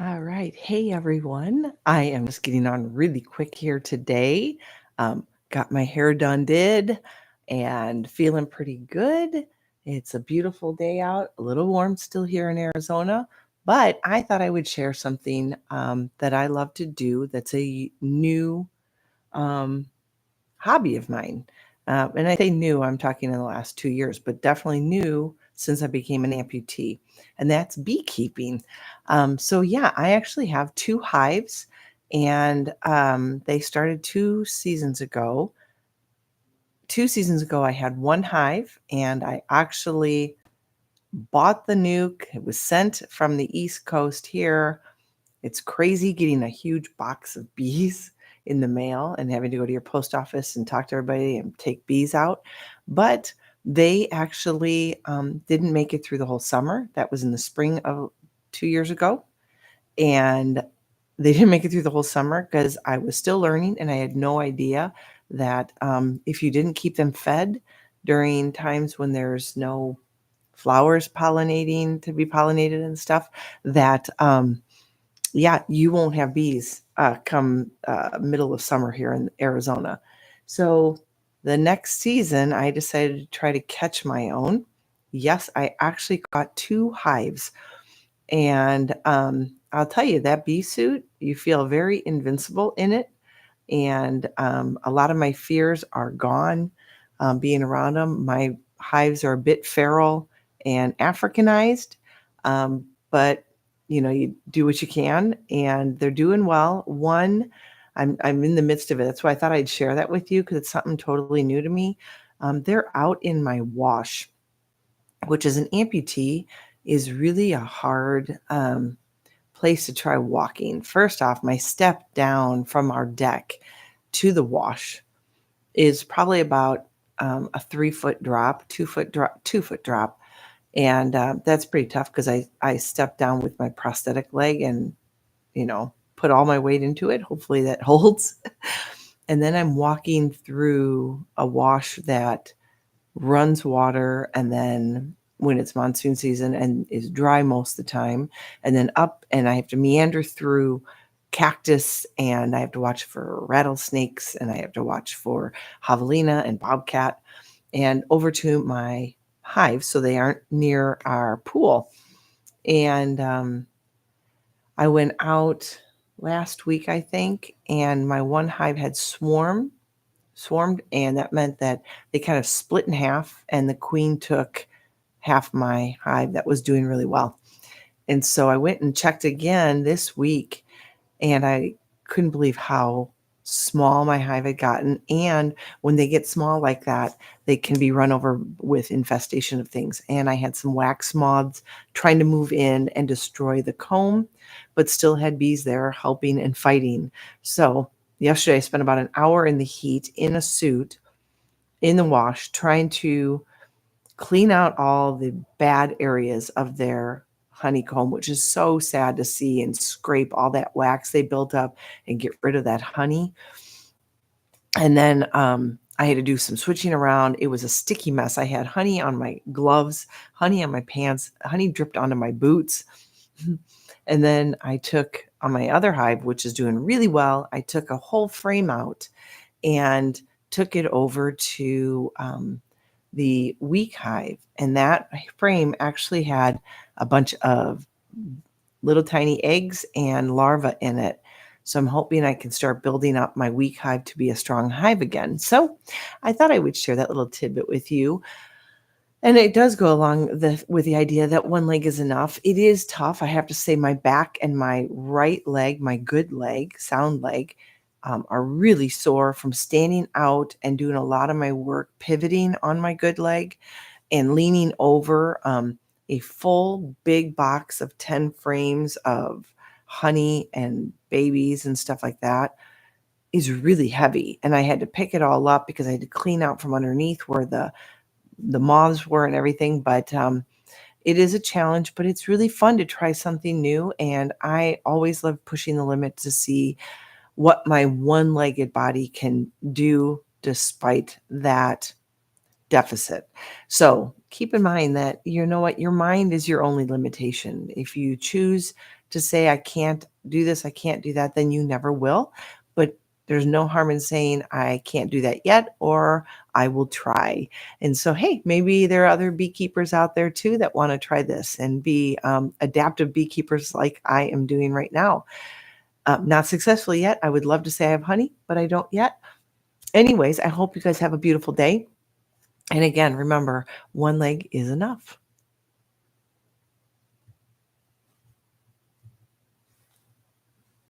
All right. Hey, everyone. I am just getting on really quick here today. Got my hair done, and feeling pretty good. It's a beautiful day out, a little warm still here in Arizona, but I thought I would share something that I love to do that's a new um, hobby of mine. And I say new, I'm talking in the last 2 years, but definitely new since I became an amputee, and that's beekeeping. So, I actually have two hives, and they started 2 seasons ago. 2 seasons ago, I had one hive, and I actually bought the nuke. It was sent from the East Coast here. It's crazy getting a huge box of bees in the mail and having to go to your post office and talk to everybody and take bees out. But they actually didn't make it through the whole summer. That was in the spring of 2 years ago. And they didn't make it through the whole summer because I was still learning and I had no idea that if you didn't keep them fed during times when there's no flowers pollinating to be pollinated and stuff, that you won't have bees come middle of summer here in Arizona. So the next season, I decided to try to catch my own. Yes, I actually caught two hives. And I'll tell you, that bee suit, you feel very invincible in it. And a lot of my fears are gone being around them. My hives are a bit feral and Africanized, but you do what you can, and they're doing well. One, I'm in the midst of it. That's why I thought I'd share that with you because it's something totally new to me. They're out in my wash, which as an amputee is really a hard place to try walking. First off, my step down from our deck to the wash is probably about a 3 foot drop, 2 foot drop, 2 foot drop. And that's pretty tough because I stepped down with my prosthetic leg and, put all my weight into it. Hopefully that holds. And then I'm walking through a wash that runs water, and then when it's monsoon season and is dry most of the time, and then up, and I have to meander through cactus, and I have to watch for rattlesnakes, and I have to watch for javelina and bobcat, and over to my hives so they aren't near our pool. And I went out last week, I think, and my one hive had swarmed, and that meant that they kind of split in half, and the queen took half my hive that was doing really well. And so I went and checked again this week, and I couldn't believe how small my hive had gotten. And when they get small like that, they can be run over with infestation of things. And I had some wax moths trying to move in and destroy the comb, but still had bees there helping and fighting. So yesterday I spent about an hour in the heat in a suit in the wash trying to clean out all the bad areas of their honeycomb, which is so sad to see, and scrape all that wax they built up and get rid of that honey. And then I had to do some switching around. It was a sticky mess. I had honey on my gloves, honey on my pants, honey dripped onto my boots. And then I took on my other hive, which is doing really well, I took a whole frame out and took it over to the weak hive. And that frame actually had a bunch of little tiny eggs and larvae in it. So I'm hoping I can start building up my weak hive to be a strong hive again. So I thought I would share that little tidbit with you. And it does go along with the idea that one leg is enough. It is tough. I have to say my back and my right leg, my good leg, sound leg, are really sore from standing out and doing a lot of my work pivoting on my good leg and leaning over a full big box of 10 frames of honey and babies and stuff like that is really heavy. And I had to pick it all up because I had to clean out from underneath where the moths were and everything. But it is a challenge, but it's really fun to try something new. And I always love pushing the limit to see what my one-legged body can do despite that deficit. So keep in mind that you know what, your mind is your only limitation. If you choose to say, I can't do this, I can't do that, then you never will. But there's no harm in saying, I can't do that yet, or I will try. And so, hey, maybe there are other beekeepers out there too that want to try this and be adaptive beekeepers like I am doing right now. Not successfully yet. I would love to say I have honey, but I don't yet. Anyways, I hope you guys have a beautiful day. And again, remember, one leg is enough.